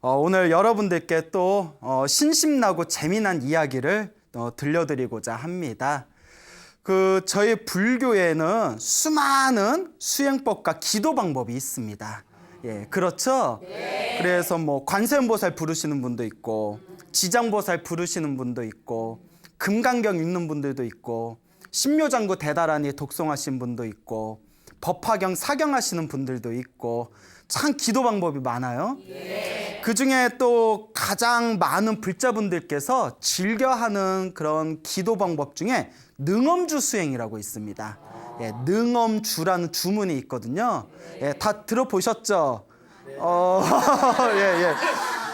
오늘 여러분들께 또 신심나고 재미난 이야기를 들려드리고자 합니다. 저희 불교에는 수많은 수행법과 기도 방법이 있습니다. 예, 그렇죠? 네. 그래서 관세음보살 부르시는 분도 있고, 지장보살 부르시는 분도 있고, 금강경 읽는 분들도 있고, 신묘장구 대다라니 독송하신 분도 있고, 법화경 사경하시는 분들도 있고, 참 기도 방법이 많아요. 예. 그 중에 또 가장 많은 불자분들께서 즐겨하는 그런 기도 방법 중에 능엄주 수행이라고 있습니다. 예, 능엄주라는 주문이 있거든요. 예, 다 들어보셨죠? 예, 예.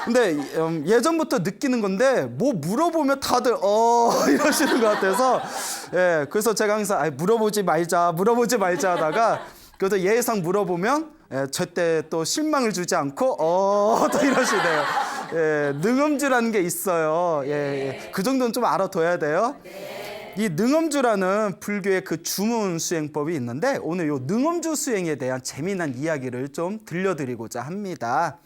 근데 예전부터 느끼는 건데 물어보면 다들 이러시는 것 같아서, 예, 그래서 제가 항상 물어보지 말자 하다가 그래도 예의상 물어보면 절대 또 실망을 주지 않고 또 이러시네요. 예, 능엄주라는 게 있어요. 예, 예. 그 정도는 좀 알아둬야 돼요. 이 능엄주라는 불교의 그 주문 수행법이 있는데, 오늘 이 능엄주 수행에 대한 재미난 이야기를 좀 들려드리고자 합니다.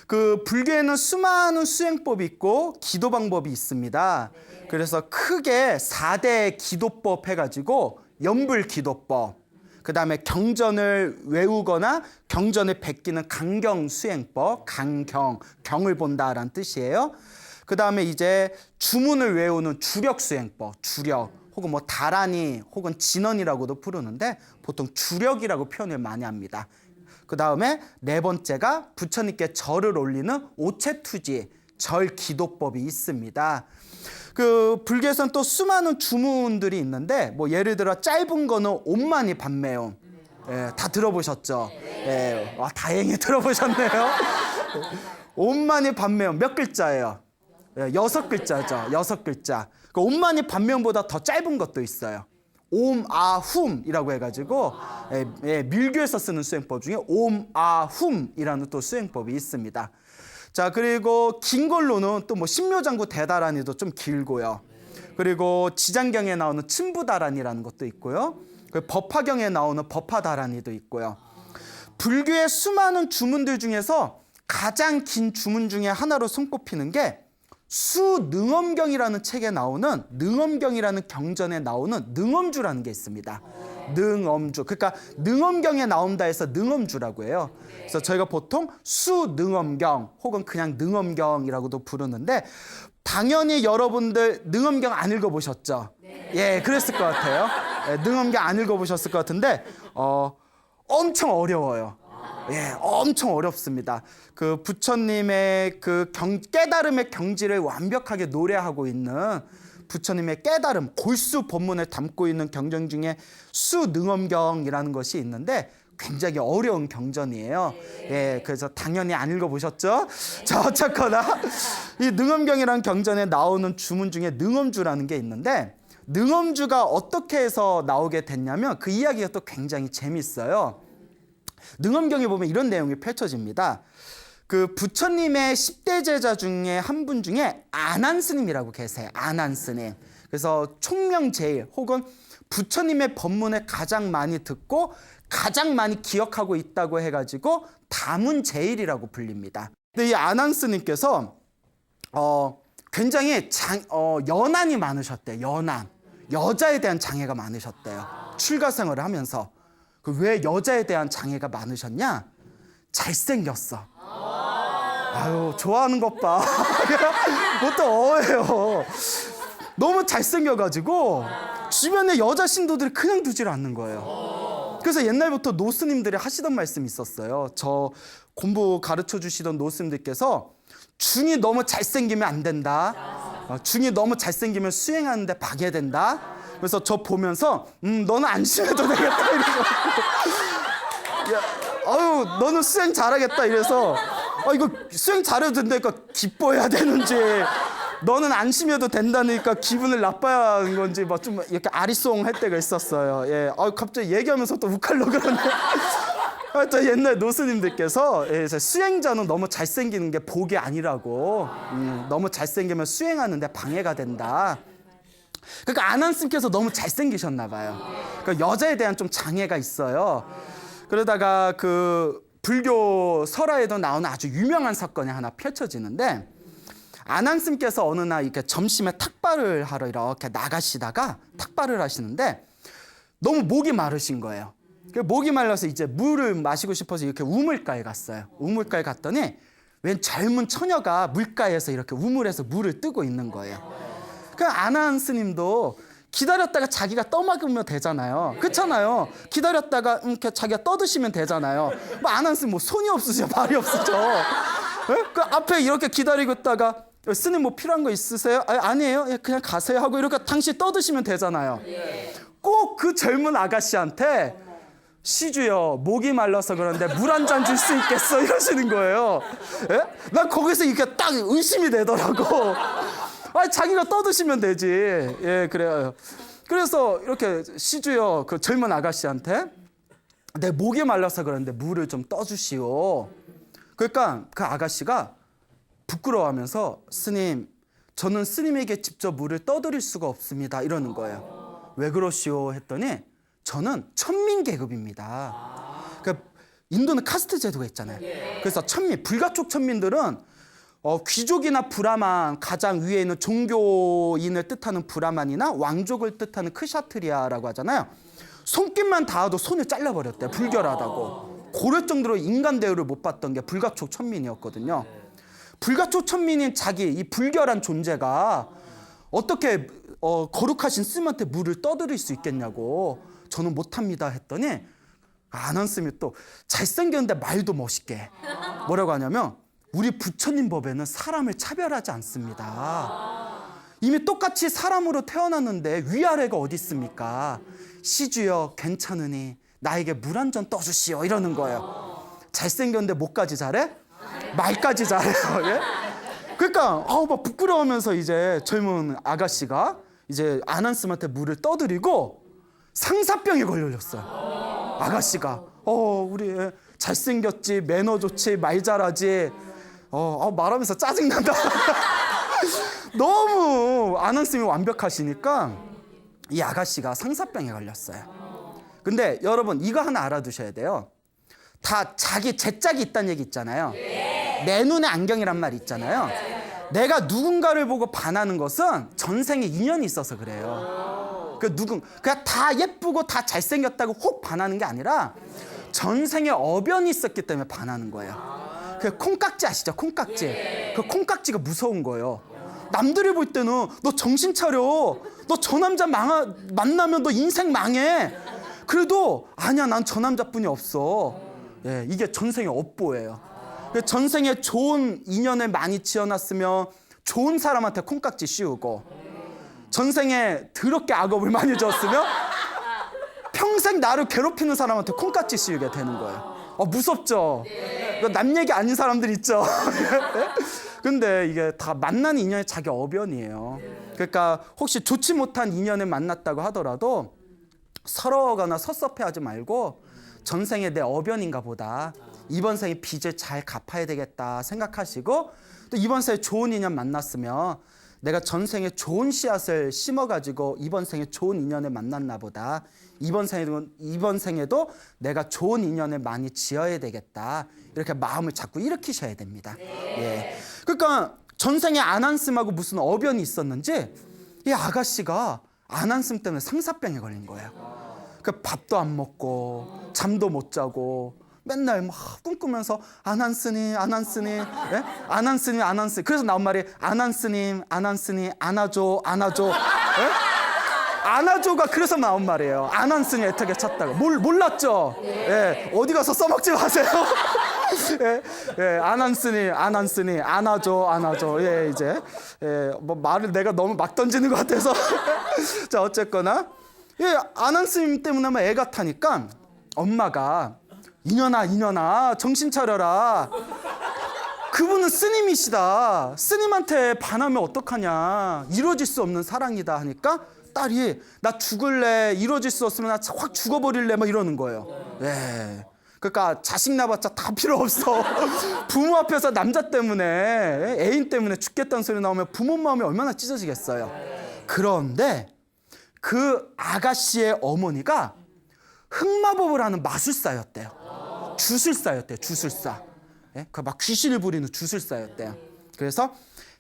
불교에는 수많은 수행법이 있고 기도 방법이 있습니다. 그래서 크게 4대 기도법 해가지고 연불기도법, 그 다음에 경전을 외우거나 경전을 베끼는 강경 수행법, 경을 본다라는 뜻이에요. 그 다음에 이제 주문을 외우는 주력 수행법, 주력, 혹은 다라니 혹은 진언이라고도 부르는데 보통 주력이라고 표현을 많이 합니다. 그 다음에 네 번째가 부처님께 절을 올리는 오체투지, 절 기도법이 있습니다. 불교에서는 또 수많은 주문들이 있는데, 예를 들어 짧은 거는 옴마니 밤매옴. 예, 다 들어보셨죠? 예, 와, 다행히 들어보셨네요. 옴마니 밤매옴 몇 글자예요? 예, 6글자죠. 6글자. 옴마니 밤매옴보다 더 짧은 것도 있어요. 옴아훔이라고 해가지고, 밀교에서 쓰는 수행법 중에 옴아훔이라는 또 수행법이 있습니다. 자, 그리고 긴 걸로는 또 신묘장구 대다라니도 좀 길고요. 그리고 지장경에 나오는 침부다라니라는 것도 있고요. 법화경에 나오는 법화다라니도 있고요. 불교의 수많은 주문들 중에서 가장 긴 주문 중에 하나로 손꼽히는 게 수능엄경이라는 책에 나오는, 능엄경이라는 경전에 나오는 능엄주라는 게 있습니다. 능엄주. 그러니까 능엄경에 나온다 해서 능엄주라고 해요. 그래서 저희가 보통 수능엄경 혹은 그냥 능엄경이라고도 부르는데, 당연히 여러분들 능엄경 안 읽어보셨죠? 예, 그랬을 것 같아요. 예, 능엄경 안 읽어보셨을 것 같은데 엄청 어려워요. 예, 엄청 어렵습니다. 부처님의 깨달음의 경지를 완벽하게 노래하고 있는 부처님의 깨달음, 골수 법문을 담고 있는 경전 중에 수능엄경이라는 것이 있는데 굉장히 어려운 경전이에요. 예, 그래서 당연히 안 읽어보셨죠? 자, 어쨌거나 이 능엄경이라는 경전에 나오는 주문 중에 능엄주라는 게 있는데, 능엄주가 어떻게 해서 나오게 됐냐면 그 이야기가 또 굉장히 재밌어요. 능엄경에 보면 이런 내용이 펼쳐집니다. 부처님의 10대 제자 중에 한 분 중에 아난스님이라고 계세요. 아난스님. 그래서 총명제일 혹은 부처님의 법문을 가장 많이 듣고 가장 많이 기억하고 있다고 해가지고 다문제일이라고 불립니다. 근데 이 아난스님께서 굉장히 연한이 많으셨대요. 연한. 여자에 대한 장애가 많으셨대요. 출가 생활을 하면서. 왜 여자에 대한 장애가 많으셨냐? 잘생겼어. 아유, 좋아하는 것 봐. 그것도 어예요. 너무 잘생겨가지고 주변에 여자 신도들이 그냥 두질 않는 거예요. 그래서 옛날부터 노스님들이 하시던 말씀이 있었어요. 저 공부 가르쳐 주시던 노스님들께서 중이 너무 잘생기면 안 된다. 중이 너무 잘생기면 수행하는데 방해된다. 그래서 저 보면서 너는 안심해도 되겠다 이러고, 아유, 너는 수행 잘하겠다 이래서, 이거 수행 잘해도 된다니까 기뻐해야 되는지, 너는 안심해도 된다니까 기분을 나빠야 하는 건지 좀 이렇게 아리송 할 때가 있었어요. 예, 갑자기 얘기하면서 또 욱하려고 그러네. 하여튼 옛날 노스님들께서 수행자는 너무 잘생기는 게 복이 아니라고, 너무 잘생기면 수행하는데 방해가 된다. 그러니까 아난스님께서 너무 잘생기셨나 봐요. 그러니까 여자에 대한 좀 장애가 있어요. 그러다가 불교 설화에도 나오는 아주 유명한 사건이 하나 펼쳐지는데, 아난스님께서 어느 날 이렇게 점심에 탁발을 하러 이렇게 나가시다가 탁발을 하시는데 너무 목이 마르신 거예요. 목이 말라서 이제 물을 마시고 싶어서 이렇게 우물가에 갔어요. 우물가에 갔더니 웬 젊은 처녀가 물가에서 이렇게 우물에서 물을 뜨고 있는 거예요. 그 아난스님도 기다렸다가 자기가 떠먹으면 되잖아요. 그렇잖아요. 기다렸다가 이렇게 자기가 떠드시면 되잖아요. 뭐 아난스님 뭐 손이 없으셔, 발이 없으셔. 그 앞에 이렇게 기다리고 있다가 스님 뭐 필요한 거 있으세요? 아니에요. 그냥 가세요 하고 이렇게 당시 떠드시면 되잖아요. 꼭 그 젊은 아가씨한테 시주여 목이 말라서 그런데 물 한 잔 줄 수 있겠어 이러시는 거예요. 예? 난 거기서 이렇게 딱 의심이 되더라고. 자기가 떠드시면 되지. 예, 그래요. 그래서 이렇게 시주여 그 젊은 아가씨한테 내 목이 말라서 그런데 물을 좀 떠주시오. 그러니까 그 아가씨가 부끄러워하면서 스님, 저는 스님에게 직접 물을 떠드릴 수가 없습니다 이러는 거예요. 왜 그러시오 했더니 저는 천민 계급입니다. 그러니까 인도는 카스트 제도가 있잖아요. 그래서 천민, 불가촉 천민들은 귀족이나 브라만, 가장 위에 있는 종교인을 뜻하는 브라만이나 왕족을 뜻하는 크샤트리아라고 하잖아요. 손길만 닿아도 손을 잘라버렸대요. 불결하다고. 그럴 정도로 인간 대우를 못 받던 게 불가촉 천민이었거든요. 불가촉 천민인 자기 이 불결한 존재가 어떻게 거룩하신 스님한테 물을 떠드릴 수 있겠냐고, 저는 못합니다 했더니 아난스님이 또 잘생겼는데 말도 멋있게 뭐라고 하냐면, 우리 부처님 법에는 사람을 차별하지 않습니다. 이미 똑같이 사람으로 태어났는데 위아래가 어디 있습니까? 시주여 괜찮으니 나에게 물 한 잔 떠주시오 이러는 거예요. 잘생겼는데 뭐까지 잘해? 말까지 잘해요. 예? 그러니까 막 부끄러우면서 이제 젊은 아가씨가 이제 아난스님한테 물을 떠드리고 상사병에 걸렸어요. 아가씨가 우리 잘생겼지, 매너 좋지, 말 잘하지, 말하면서 짜증난다. 너무 아난스님이 완벽하시니까 이 아가씨가 상사병에 걸렸어요. 근데 여러분 이거 하나 알아두셔야 돼요. 다 자기 제 짝이 있다는 얘기 있잖아요. 내 눈에 안경이란 말 있잖아요. 내가 누군가를 보고 반하는 것은 전생에 인연이 있어서 그래요. 그냥 다 예쁘고 다 잘생겼다고 혹 반하는 게 아니라 전생에 어변이 있었기 때문에 반하는 거예요. 그 콩깍지 아시죠? 콩깍지. 그 콩깍지가 무서운 거예요. 남들이 볼 때는 너 정신 차려. 너 저 남자 만나면 너 인생 망해. 그래도 아니야, 난 저 남자뿐이 없어. 예, 이게 전생의 업보예요. 전생에 좋은 인연을 많이 지어놨으면 좋은 사람한테 콩깍지 씌우고, 전생에 더럽게 악업을 많이 졌으면 평생 나를 괴롭히는 사람한테 콩깍지 씌우게 되는 거예요. 무섭죠? 남 얘기 아닌 사람들 있죠? 근데 이게 다 만난 인연이 자기 어변이에요. 그러니까 혹시 좋지 못한 인연을 만났다고 하더라도 서러워하거나 섭섭해하지 말고 전생에 내 어변인가 보다, 이번 생에 빚을 잘 갚아야 되겠다 생각하시고, 또 이번 생에 좋은 인연 만났으면 내가 전생에 좋은 씨앗을 심어가지고 이번 생에 좋은 인연을 만났나 보다, 이번 생에도 내가 좋은 인연을 많이 지어야 되겠다, 이렇게 마음을 자꾸 일으키셔야 됩니다. 예. 그러니까 전생에 아난스님하고 무슨 어변이 있었는지 이 아가씨가 아난스님 때문에 상사병에 걸린 거예요. 그 밥도 안 먹고 잠도 못 자고 맨날 막 꿈꾸면서 아난스님, 예? 아난스님. 그래서 나온 말이 아난스님, 안아줘. 예? 안아줘가 그래서 나온 말이에요. 아난스님 애타게 찾다가 몰랐죠? 예, 어디 가서 써먹지 마세요. 예, 아난스님, 안아줘. 예, 이제 뭐 말을 내가 너무 막 던지는 것 같아서 자, 어쨌거나 아난스님 때문에 애가 타니까 엄마가 인연아 정신 차려라. 그분은 스님이시다. 스님한테 반하면 어떡하냐. 이루어질 수 없는 사랑이다 하니까 딸이 나 죽을래. 이루어질 수 없으면 나 확 죽어버릴래. 막 이러는 거예요. 예. 그러니까 자식 낳아봤자 다 필요 없어. 부모 앞에서 남자 때문에, 애인 때문에 죽겠다는 소리 나오면 부모 마음이 얼마나 찢어지겠어요. 그런데 그 아가씨의 어머니가 흑마법을 하는 마술사였대요. 주술사였대요. 주술사. 예? 그 막 귀신을 부리는 주술사였대요. 그래서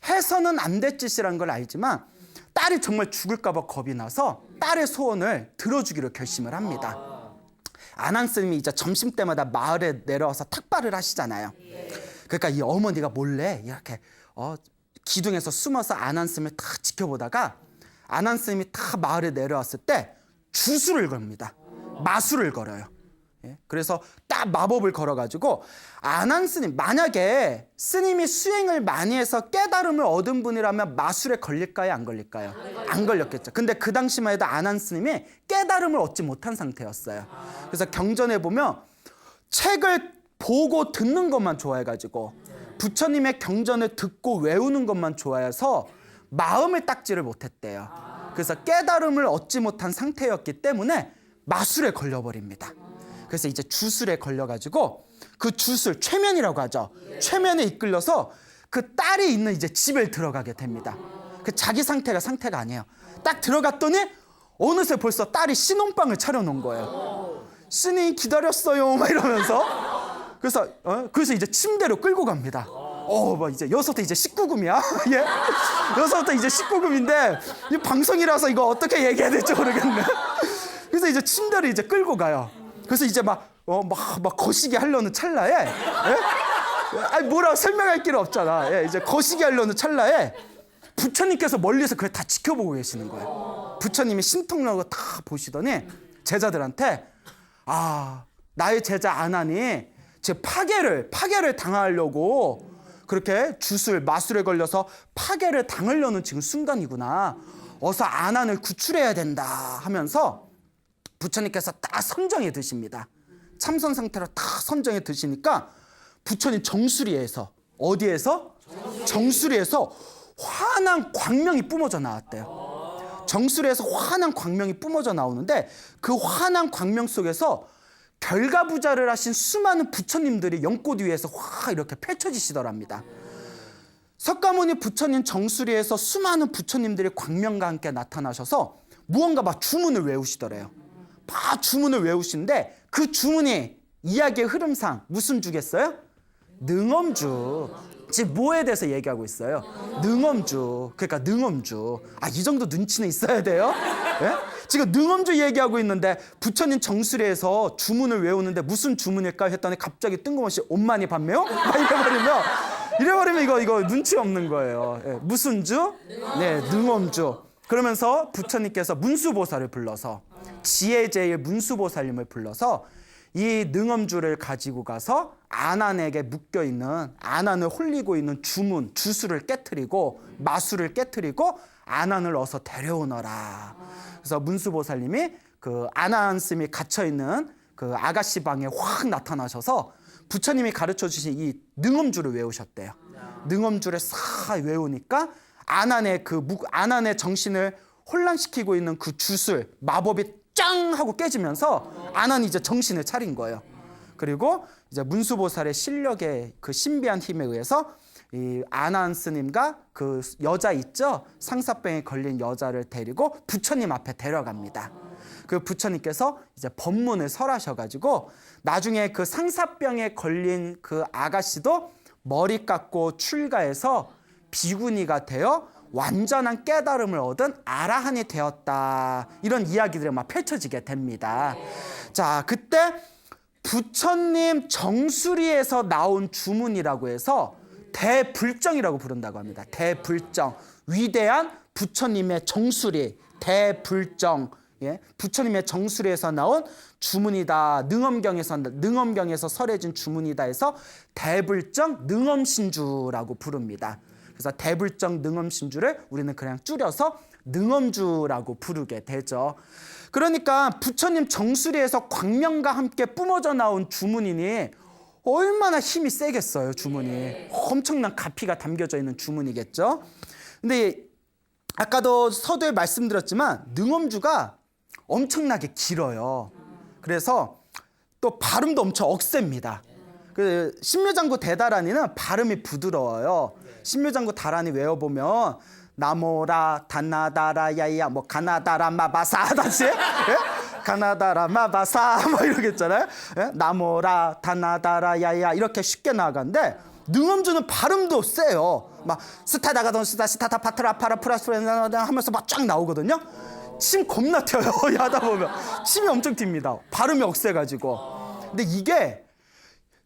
해서는 안 될 짓이라는 걸 알지만 딸이 정말 죽을까 봐 겁이 나서 딸의 소원을 들어주기로 결심을 합니다. 아난스님이 이제 점심때마다 마을에 내려와서 탁발을 하시잖아요. 그러니까 이 어머니가 몰래 이렇게 기둥에서 숨어서 아난스님을 탁 지켜보다가 아난스님이 탁 마을에 내려왔을 때 주술을 겁니다. 마술을 걸어요. 예? 그래서 딱 마법을 걸어가지고 아난스님, 만약에 스님이 수행을 많이 해서 깨달음을 얻은 분이라면 마술에 걸릴까요? 안 걸릴까요? 안 걸렸겠죠. 근데 그 당시만 해도 아난스님이 깨달음을 얻지 못한 상태였어요. 그래서 경전에 보면 책을 보고 듣는 것만 좋아해가지고 부처님의 경전을 듣고 외우는 것만 좋아해서 마음을 닦지를 못했대요. 그래서 깨달음을 얻지 못한 상태였기 때문에 마술에 걸려버립니다. 그래서 이제 주술에 걸려가지고 그 주술, 최면이라고 하죠. 최면에 이끌려서 그 딸이 있는 이제 집에 들어가게 됩니다. 그 자기 상태가 아니에요. 딱 들어갔더니 어느새 벌써 딸이 신혼방을 차려놓은 거예요. 스님 기다렸어요 막 이러면서. 그래서 이제 침대로 끌고 갑니다. 막 이제 여기서부터 이제 19금이야. 예? 여기서부터 이제 19금인데 이 방송이라서 이거 어떻게 얘기해야 될지 모르겠네. 그래서 이제 침대를 이제 끌고 가요. 그래서 이제 막 거시기 하려는 찰나에, 예? 아니 뭐라고 설명할 길 없잖아. 예, 이제 거시기 하려는 찰나에 부처님께서 멀리서 그걸 다 지켜보고 계시는 거예요. 부처님이 신통나고 다 보시더니 제자들한테 나의 제자 아난이 제 파괴를 당하려고 그렇게 주술, 마술에 걸려서 파괴를 당하려는 지금 순간이구나. 어서 아난을 구출해야 된다 하면서 부처님께서 딱 선정해 드십니다. 참선 상태로 딱 선정해 드시니까 부처님 정수리에서 어디에서? 정수리에서 환한 광명이 뿜어져 나왔대요. 정수리에서 환한 광명이 뿜어져 나오는데 그 환한 광명 속에서 별가부자를 하신 수많은 부처님들이 연꽃 위에서 확 이렇게 펼쳐지시더랍니다. 석가모니 부처님 정수리에서 수많은 부처님들이 광명과 함께 나타나셔서 무언가 막 주문을 외우시더래요. 막 주문을 외우시는데 그 주문이 이야기의 흐름상 무슨 주겠어요? 능엄주. 지금 뭐에 대해서 얘기하고 있어요? 능엄주. 그러니까 능엄주. 이 정도 눈치는 있어야 돼요. 예? 지금 능엄주 얘기하고 있는데 부처님 정수리에서 주문을 외우는데 무슨 주문일까 했더니 갑자기 뜬금없이 옴마니 밤매요? 이래버리면 이거 눈치 없는 거예요. 예. 무슨 주? 네, 능엄주. 그러면서 부처님께서 문수보살을 불러서 지혜제일 문수보살님을 불러서 이 능엄주를 가지고 가서 아난에게 묶여있는, 아난을 홀리고 있는 주술을 깨트리고 마술을 깨트리고 아난을 어서 데려오너라. 그래서 문수보살님이 그 아난스님이 갇혀있는 그 아가씨 방에 확 나타나셔서 부처님이 가르쳐 주신 이 능엄주를 외우셨대요. 능엄주를 싹 외우니까 아난의 정신을 혼란시키고 있는 그 주술, 마법이 짱 하고 깨지면서 아난이 이제 정신을 차린 거예요. 그리고 이제 문수보살의 실력의 그 신비한 힘에 의해서 이 아난 스님과 그 여자 있죠? 상사병에 걸린 여자를 데리고 부처님 앞에 데려갑니다. 그 부처님께서 이제 법문을 설하셔가지고 나중에 그 상사병에 걸린 그 아가씨도 머리 깎고 출가해서 비구니가 되어 완전한 깨달음을 얻은 아라한이 되었다. 이런 이야기들이 막 펼쳐지게 됩니다. 자, 그때 부처님 정수리에서 나온 주문이라고 해서 대불정이라고 부른다고 합니다. 대불정. 위대한 부처님의 정수리, 대불정. 예? 부처님의 정수리에서 나온 주문이다. 능엄경에서 설해진 주문이다 해서 대불정 능엄신주라고 부릅니다. 그래서 대불정 능엄신주를 우리는 그냥 줄여서 능엄주라고 부르게 되죠. 그러니까 부처님 정수리에서 광명과 함께 뿜어져 나온 주문이니 얼마나 힘이 세겠어요, 주문이. 엄청난 가피가 담겨져 있는 주문이겠죠. 근데 아까도 서두에 말씀드렸지만 능엄주가 엄청나게 길어요. 그래서 또 발음도 엄청 억셉니다. 그 신묘장구 대다란이는 발음이 부드러워요. 신묘장구 다란이 외워보면 나모라 다나다라 야야 뭐 가나다라 마바사 하다시 예? 가나다라 마바사 뭐 이러겠잖아요. 예? 나모라 다나다라 야야 이렇게 쉽게 나가는데 능엄주는 발음도 세요. 막 스타다가던 스타다 파트라 파라 프라스프레나 하면서 막 쫙 나오거든요. 침 겁나 튀어요. 하다 보면 침이 엄청 튑니다. 발음이 억세가지고. 근데 이게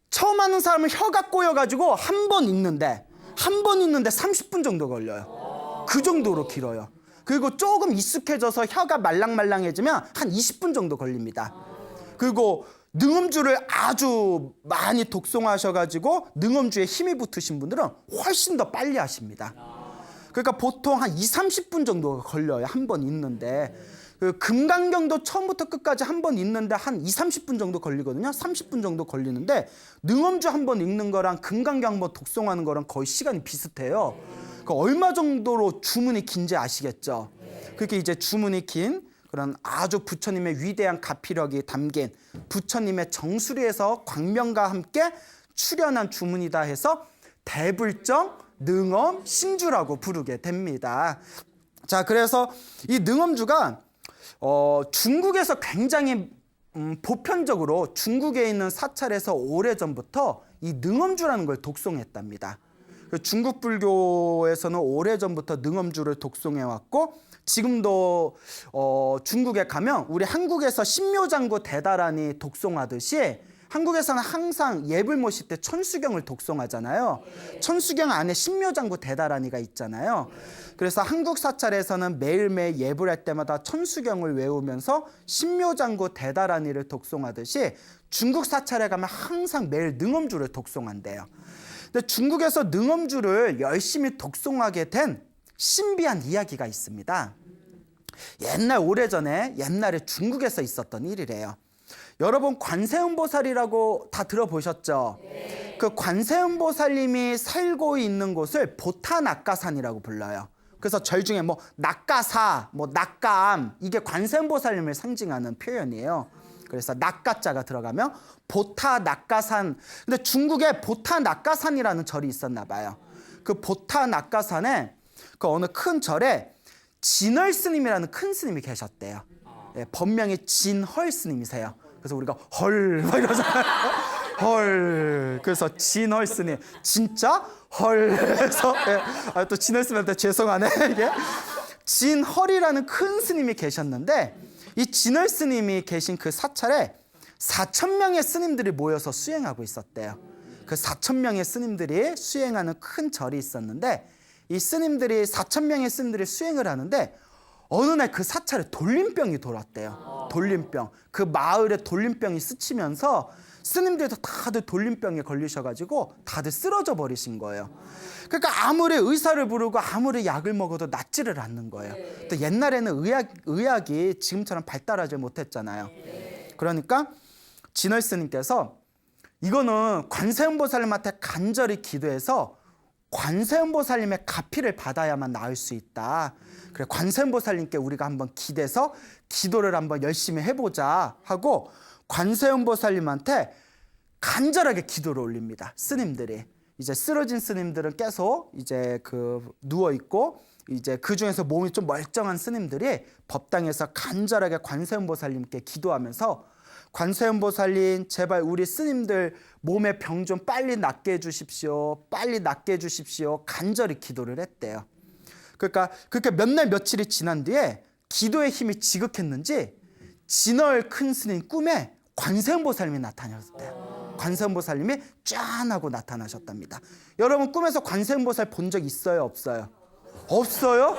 처음 하는 사람은 혀가 꼬여가지고 한 번 읽는데 30분 정도 걸려요. 그 정도로 길어요. 그리고 조금 익숙해져서 혀가 말랑말랑해지면 한 20분 정도 걸립니다. 그리고 능엄주를 아주 많이 독송하셔가지고 능엄주에 힘이 붙으신 분들은 훨씬 더 빨리 하십니다. 그러니까 보통 한 20-30분 정도 걸려요. 한 번 읽는데. 그 금강경도 처음부터 끝까지 한 번 읽는데 한 20-30분 정도 걸리거든요. 30분 정도 걸리는데 능엄주 한 번 읽는 거랑 금강경 한 번 독송하는 거랑 거의 시간이 비슷해요. 그 얼마 정도로 주문이 긴지 아시겠죠? 그렇게 이제 주문이 긴 그런 아주 부처님의 위대한 가피력이 담긴 부처님의 정수리에서 광명과 함께 출현한 주문이다 해서 대불정 능엄 신주라고 부르게 됩니다. 자, 그래서 이 능엄주가 중국에서 굉장히 보편적으로 중국에 있는 사찰에서 오래전부터 이 능엄주라는 걸 독송했답니다. 중국 불교에서는 오래전부터 능엄주를 독송해왔고 지금도 중국에 가면 우리 한국에서 신묘장구 대다란이 독송하듯이 한국에서는 항상 예불 모실 때 천수경을 독송하잖아요. 천수경 안에 신묘장구 대다란이가 있잖아요. 그래서 한국 사찰에서는 매일매일 예불할 때마다 천수경을 외우면서 신묘장구 대다란이를 독송하듯이 중국 사찰에 가면 항상 매일 능엄주를 독송한대요. 근데 중국에서 능엄주를 열심히 독송하게 된 신비한 이야기가 있습니다. 옛날에 중국에서 있었던 일이래요. 여러분 관세음보살이라고 다 들어보셨죠? 네. 그 관세음보살님이 살고 있는 곳을 보타낙가산이라고 불러요. 그래서 절 중에 뭐 낙가사, 뭐 낙가암 이게 관세음보살님을 상징하는 표현이에요. 그래서 낙가자가 들어가면 보타낙가산. 근데 중국에 보타낙가산이라는 절이 있었나 봐요. 그 보타낙가산에 그 어느 큰 절에 진헐 스님이라는 큰 스님이 계셨대요. 예, 본명이 진헐 스님이세요. 그래서 우리가 헐 막 이러잖아요. 헐. 그래서 진헐 스님 진짜 헐 해서 예, 또 진헐 스님한테 죄송하네 이게. 진헐이라는 큰 스님이 계셨는데 이 진헐 스님이 계신 그 사찰에 4,000명의 스님들이 모여서 수행하고 있었대요. 그 4,000명의 스님들이 수행하는 큰 절이 있었는데 이 스님들이 4,000명의 스님들이 수행을 하는데 어느 날 그 사찰에 돌림병이 돌았대요. 돌림병. 그 마을에 돌림병이 스치면서 스님들도 다들 돌림병에 걸리셔가지고 다들 쓰러져 버리신 거예요. 그러니까 아무리 의사를 부르고 아무리 약을 먹어도 낫지를 않는 거예요. 또 옛날에는 의학이 지금처럼 발달하지 못했잖아요. 그러니까 진월 스님께서 이거는 관세음보살님한테 간절히 기도해서 관세음보살님의 가피를 받아야만 나을 수 있다. 그래 관세음보살님께 우리가 한번 기대서 기도를 한번 열심히 해보자 하고 관세음보살님한테 간절하게 기도를 올립니다. 스님들이 이제 쓰러진 스님들은 계속 이제 누워 있고 이제 그 중에서 몸이 좀 멀쩡한 스님들이 법당에서 간절하게 관세음보살님께 기도하면서 관세음보살님 제발 우리 스님들 몸의 병 좀 빨리 낫게 해주십시오. 빨리 낫게 해주십시오. 간절히 기도를 했대요. 그러니까 그렇게 몇 날 며칠이 지난 뒤에 기도의 힘이 지극했는지 진월 큰 스님 꿈에 관세음보살님이 나타나셨대요. 관세음보살님이 짠하고 나타나셨답니다. 여러분 꿈에서 관세음보살 본 적 있어요? 없어요? 없어요?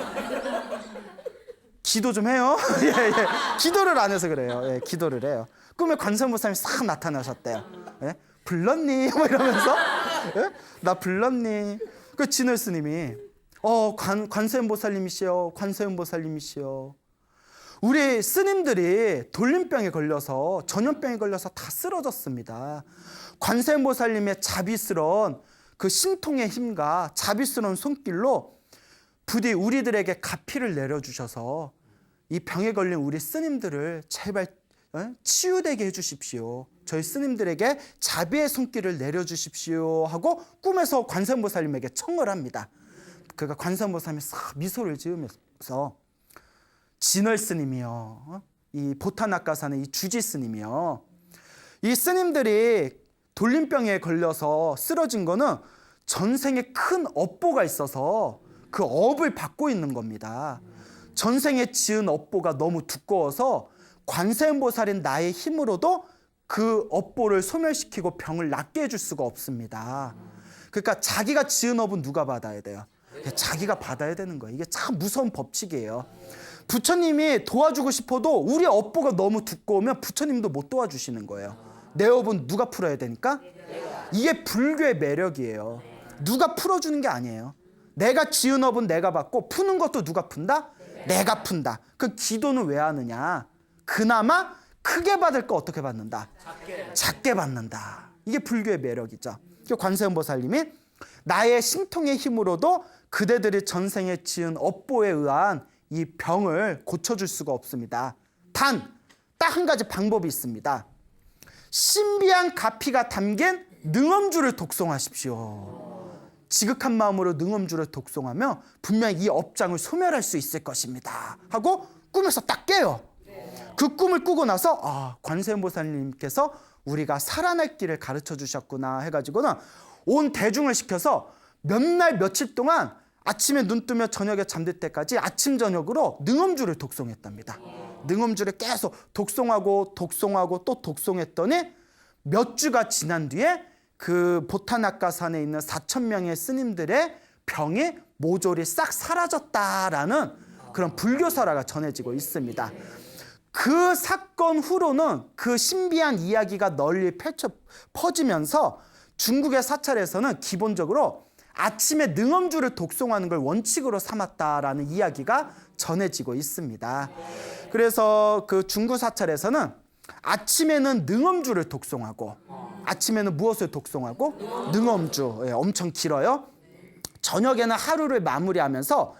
기도 좀 해요. 예, 예. 기도를 안 해서 그래요. 예, 기도를 해요. 꿈에 관세음보살님이 싹 나타나셨대요. 예? 불렀니? 뭐 이러면서 예? 나 불렀니? 그 진월 스님이 관세음보살님이시여, 관세음보살님이시여. 우리 스님들이 돌림병에 걸려서 전염병에 걸려서 다 쓰러졌습니다. 관세음보살님의 자비스러운 그 신통의 힘과 자비스러운 손길로 부디 우리들에게 가피를 내려주셔서 이 병에 걸린 우리 스님들을 제발 치유되게 해주십시오. 저희 스님들에게 자비의 손길을 내려주십시오 하고 꿈에서 관세음보살님에게 청을 합니다. 그러니까 관세음보살님이 싹 미소를 지으면서 진월 스님이요, 이 보타나카산의 이 주지 스님이요. 이 스님들이 돌림병에 걸려서 쓰러진 거는 전생에 큰 업보가 있어서 그 업을 받고 있는 겁니다. 전생에 지은 업보가 너무 두꺼워서 관세음보살인 나의 힘으로도 그 업보를 소멸시키고 병을 낫게 해줄 수가 없습니다. 그러니까 자기가 지은 업은 누가 받아야 돼요? 자기가 받아야 되는 거예요. 이게 참 무서운 법칙이에요. 부처님이 도와주고 싶어도 우리 업보가 너무 두꺼우면 부처님도 못 도와주시는 거예요. 내 업은 누가 풀어야 되니까? 이게 불교의 매력이에요. 누가 풀어주는 게 아니에요. 내가 지은 업은 내가 받고 푸는 것도 누가 푼다? 내가 푼다. 그 기도는 왜 하느냐? 그나마 크게 받을 거 어떻게 받는다? 작게 받는다. 이게 불교의 매력이죠. 관세음보살님이 나의 신통의 힘으로도 그대들이 전생에 지은 업보에 의한 이 병을 고쳐줄 수가 없습니다. 단, 딱 한 가지 방법이 있습니다. 신비한 가피가 담긴 능엄주를 독송하십시오. 지극한 마음으로 능엄주를 독송하면 분명히 이 업장을 소멸할 수 있을 것입니다. 하고 꿈에서 딱 깨요. 그 꿈을 꾸고 나서 관세음보살님께서 우리가 살아날 길을 가르쳐 주셨구나 해가지고는 온 대중을 시켜서 몇 날 며칠 동안 아침에 눈 뜨며 저녁에 잠들 때까지 아침 저녁으로 능엄주를 독송했답니다. 능엄주를 계속 독송하고 또 독송했더니 몇 주가 지난 뒤에 그 보타나카산에 있는 4,000명의 스님들의 병이 모조리 싹 사라졌다라는 그런 불교설화가 전해지고 있습니다. 그 사건 후로는 그 신비한 이야기가 널리 퍼지면서 중국의 사찰에서는 기본적으로 아침에 능엄주를 독송하는 걸 원칙으로 삼았다라는 이야기가 전해지고 있습니다. 그래서 그 중국 사찰에서는 아침에는 능엄주를 독송하고 아침에는 무엇을 독송하고? 능엄주. 엄청 길어요. 저녁에는 하루를 마무리하면서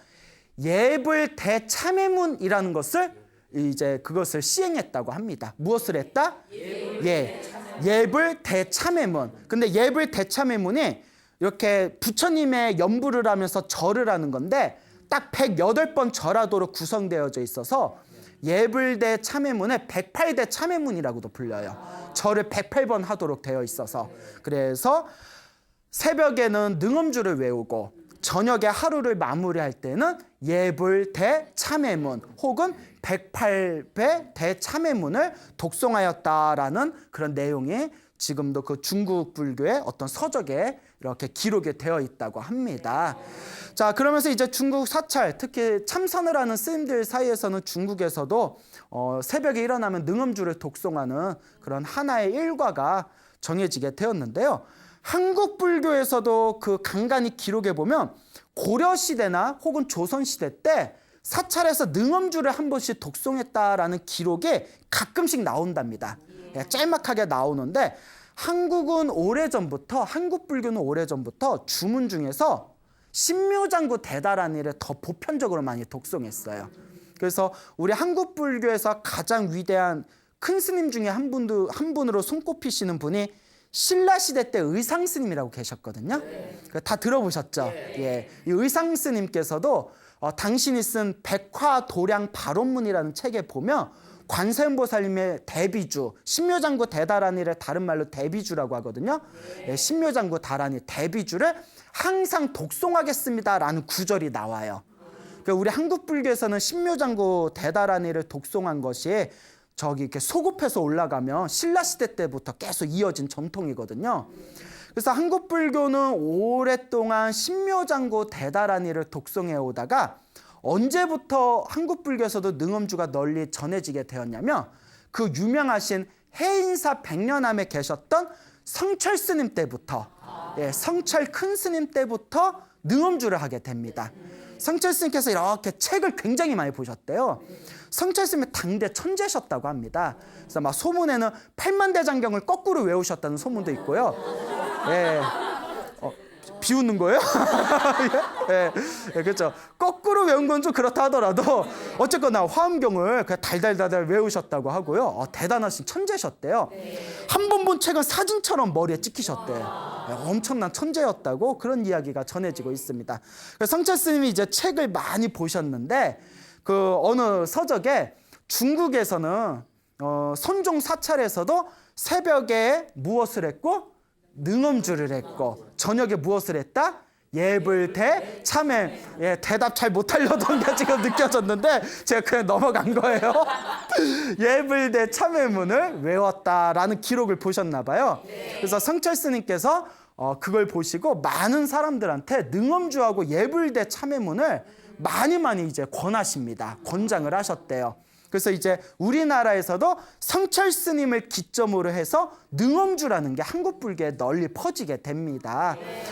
예불 대참회문이라는 것을 이제 그것을 시행했다고 합니다. 무엇을 했다? 예불 대참회문. 근데 예불 대참회문이 이렇게 부처님의 연부를 하면서 절을 하는 건데 딱 108번 절하도록 구성되어져 있어서 예불대 참회문에 108대 참회문이라고도 불려요. 절을 108번 하도록 되어 있어서. 그래서 새벽에는 능엄주를 외우고 저녁에 하루를 마무리할 때는 예불대 참회문 혹은 108배 대참회문을 독송하였다라는 그런 내용이 지금도 그 중국 불교의 어떤 서적에 이렇게 기록이 되어 있다고 합니다. 자, 그러면서 이제 중국 사찰, 특히 참선을 하는 스님들 사이에서는 중국에서도 새벽에 일어나면 능엄주를 독송하는 그런 하나의 일과가 정해지게 되었는데요. 한국 불교에서도 그 간간히 기록해 보면 고려 시대나 혹은 조선 시대 때 사찰에서 능엄주를 한 번씩 독송했다라는 기록이 가끔씩 나온답니다. 짤막하게 나오는데 한국 불교는 오래전부터 주문 중에서 신묘장구 대다라니를 더 보편적으로 많이 독송했어요. 그래서 우리 한국 불교에서 가장 위대한 큰 스님 중에 한 분으로 손꼽히시는 분이 신라시대 때 의상스님이라고 계셨거든요. 다 들어보셨죠? 이 의상스님께서도 당신이 쓴 백화도량 발원문이라는 책에 보면 관세음보살님의 대비주, 신묘장구 대다라니를 다른 말로 대비주라고 하거든요. 신묘장구 다라니 대비주를 항상 독송하겠습니다라는 구절이 나와요. 그러니까 우리 한국 불교에서는 신묘장구 대다라니를 독송한 것이 저기 이렇게 소급해서 올라가면 신라시대 때부터 계속 이어진 전통이거든요. 그래서 한국 불교는 오랫동안 신묘장구 대다라니를 독송해 오다가 언제부터 한국 불교에서도 능엄주가 널리 전해지게 되었냐면 그 유명하신 해인사 백년암에 계셨던 성철 스님 때부터 성철 큰 스님 때부터 능엄주를 하게 됩니다. 성철 스님께서 이렇게 책을 굉장히 많이 보셨대요. 성철 스님이 당대 천재셨다고 합니다. 그래서 막 소문에는 8만대장경을 거꾸로 외우셨다는 소문도 있고요. 비웃는 거예요? 그렇죠. 거꾸로 외운 건 좀 그렇다 하더라도 어쨌거나 화엄경을 그냥 달달달달 외우셨다고 하고요. 대단하신 천재셨대요. 한 번 본 책은 사진처럼 머리에 찍히셨대요. 엄청난 천재였다고 그런 이야기가 전해지고 있습니다. 성철 스님이 이제 책을 많이 보셨는데 그 어느 서적에 중국에서는 선종 사찰에서도 새벽에 무엇을 했고 능엄주를 했고 저녁에 무엇을 했다? 예불대 참회. 예, 대답 잘 못하려던 게 지금 느껴졌는데 제가 그냥 넘어간 거예요. 예불대 참회문을 외웠다라는 기록을 보셨나 봐요. 그래서 성철 스님께서 그걸 보시고 많은 사람들한테 능엄주하고 예불대 참회문을 많이 이제 권하십니다. 권장을 하셨대요. 그래서 이제 우리나라에서도 성철 스님을 기점으로 해서 능엄주라는 게 한국 불교에 널리 퍼지게 됩니다.